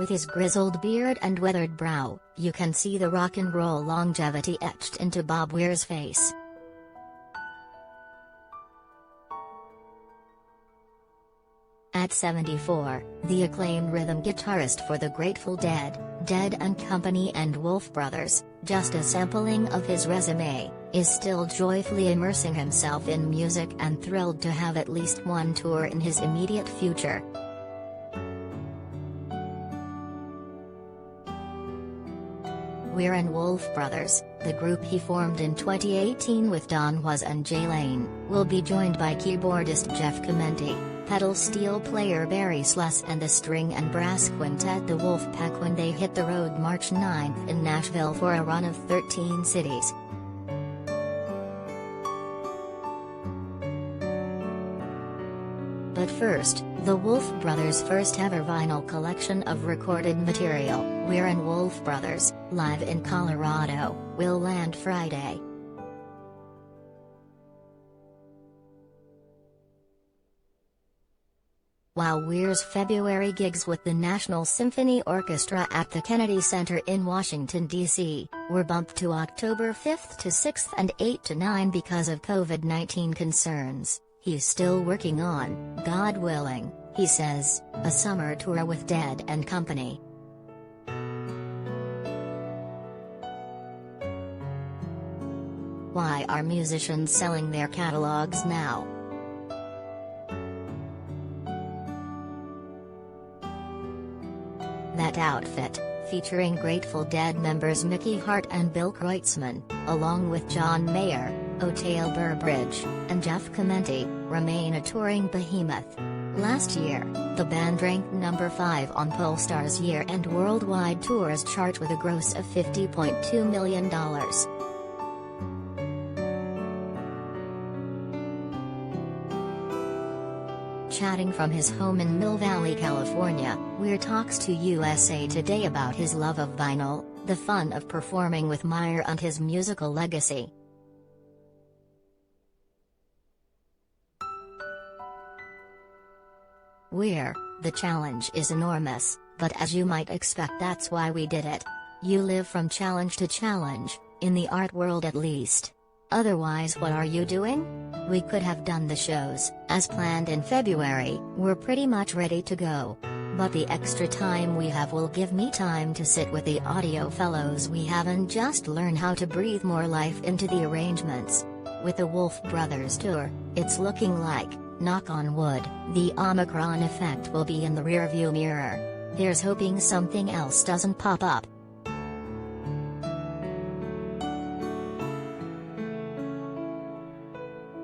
With his grizzled beard and weathered brow, you can see the rock and roll longevity etched into Bob Weir's face. At 74, the acclaimed rhythm guitarist for the Grateful Dead, Dead and Company and Wolf Brothers, just a sampling of his resume, is still joyfully immersing himself in music and thrilled to have at least one tour in his immediate future. Weir and Wolf Bros, the group he formed in 2018 with Don Was and Jay Lane, will be joined by keyboardist Jeff Chimenti, pedal steel player Barry Sless and the string and brass quintet The Wolfpack when they hit the road March 9 in Nashville for a run of 13 cities. But first, the Wolf Brothers' first ever vinyl collection of recorded material, Weir and Wolf Bros, live in Colorado, will land Friday. While Weir's February gigs with the National Symphony Orchestra at the Kennedy Center in Washington, D.C., were bumped to October 5 to 6 and 8 to 9 because of COVID-19 concerns, he's still working on, God willing, he says, a summer tour with Dead and Company. Why are musicians selling their catalogs now? That outfit, featuring Grateful Dead members Mickey Hart and Bill Kreutzmann, along with John Mayer, Oteil Burbridge, and Jeff Chimenti, remain a touring behemoth. Last year, the band ranked number 5 on Pollstar's year-end worldwide tours chart with a gross of $50.2 million. Chatting from his home in Mill Valley, California, Weir talks to USA Today about his love of vinyl, the fun of performing with Mayer and his musical legacy. Weir, the challenge is enormous, but as you might expect that's why we did it. You live from challenge to challenge, in the art world at least. Otherwise what are you doing? We could have done the shows, as planned in February, we're pretty much ready to go. But the extra time we have will give me time to sit with the audio fellows we have and just learn how to breathe more life into the arrangements. With the Wolf Brothers tour, it's looking like, knock on wood, the Omicron effect will be in the rearview mirror. Here's hoping something else doesn't pop up.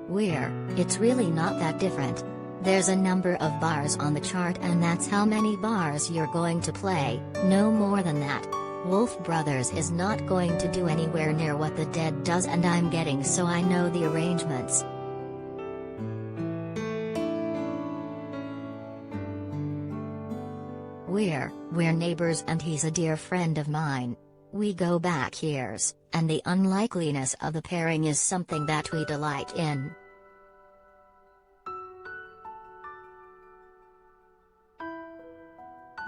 Weir, it's really not that different. There's a number of bars on the chart and that's how many bars you're going to play, no more than that. Wolf Brothers is not going to do anywhere near what the Dead does and I'm getting so I know the arrangements. We're neighbors and he's a dear friend of mine. We go back years, and the unlikeliness of the pairing is something that we delight in.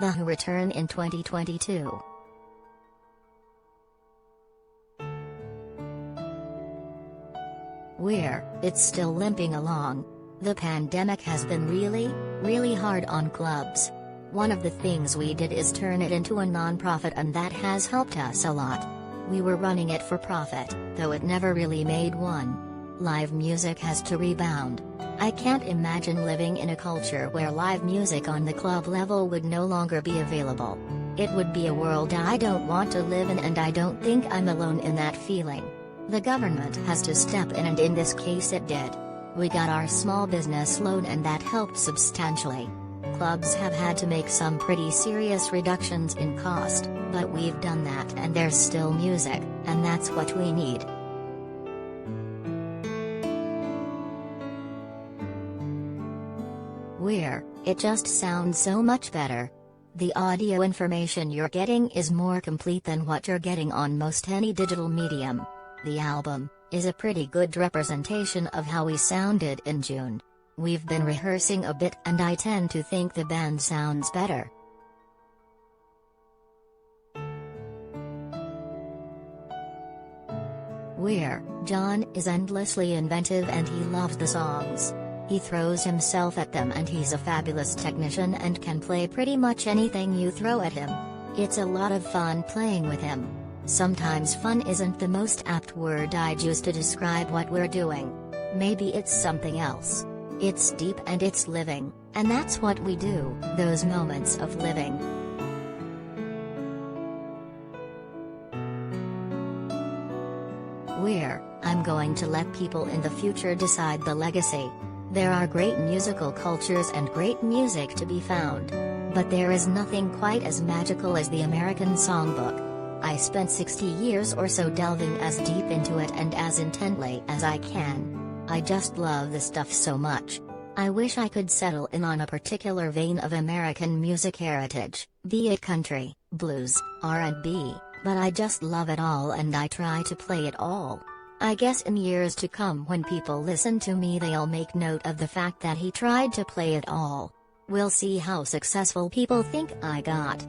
The Who return in 2022. Weir, it's still limping along. The pandemic has been really hard on clubs. One of the things we did is turn it into a non-profit and that has helped us a lot. We were running it for profit, though it never really made one. Live music has to rebound. I can't imagine living in a culture where live music on the club level would no longer be available. It would be a world I don't want to live in and I don't think I'm alone in that feeling. The government has to step in and in this case it did. We got our small business loan and that helped substantially. Clubs have had to make some pretty serious reductions in cost, but we've done that and there's still music, and that's what we need. Weir, it just sounds so much better. The audio information you're getting is more complete than what you're getting on most any digital medium. The album is a pretty good representation of how we sounded in June. We've been rehearsing a bit and I tend to think the band sounds better. Weir, John is endlessly inventive and he loves the songs. He throws himself at them and he's a fabulous technician and can play pretty much anything you throw at him. It's a lot of fun playing with him. Sometimes fun isn't the most apt word I'd use to describe what we're doing. Maybe it's something else. It's deep and it's living, and that's what we do, those moments of living. Weir, I'm going to let people in the future decide the legacy. There are great musical cultures and great music to be found. But there is nothing quite as magical as the American songbook. I spent 60 years or so delving as deep into it and as intently as I can. I just love the stuff so much. I wish I could settle in on a particular vein of American music heritage, be it country, blues, R&B, but I just love it all and I try to play it all. I guess in years to come when people listen to me they'll make note of the fact that he tried to play it all. We'll see how successful people think I got.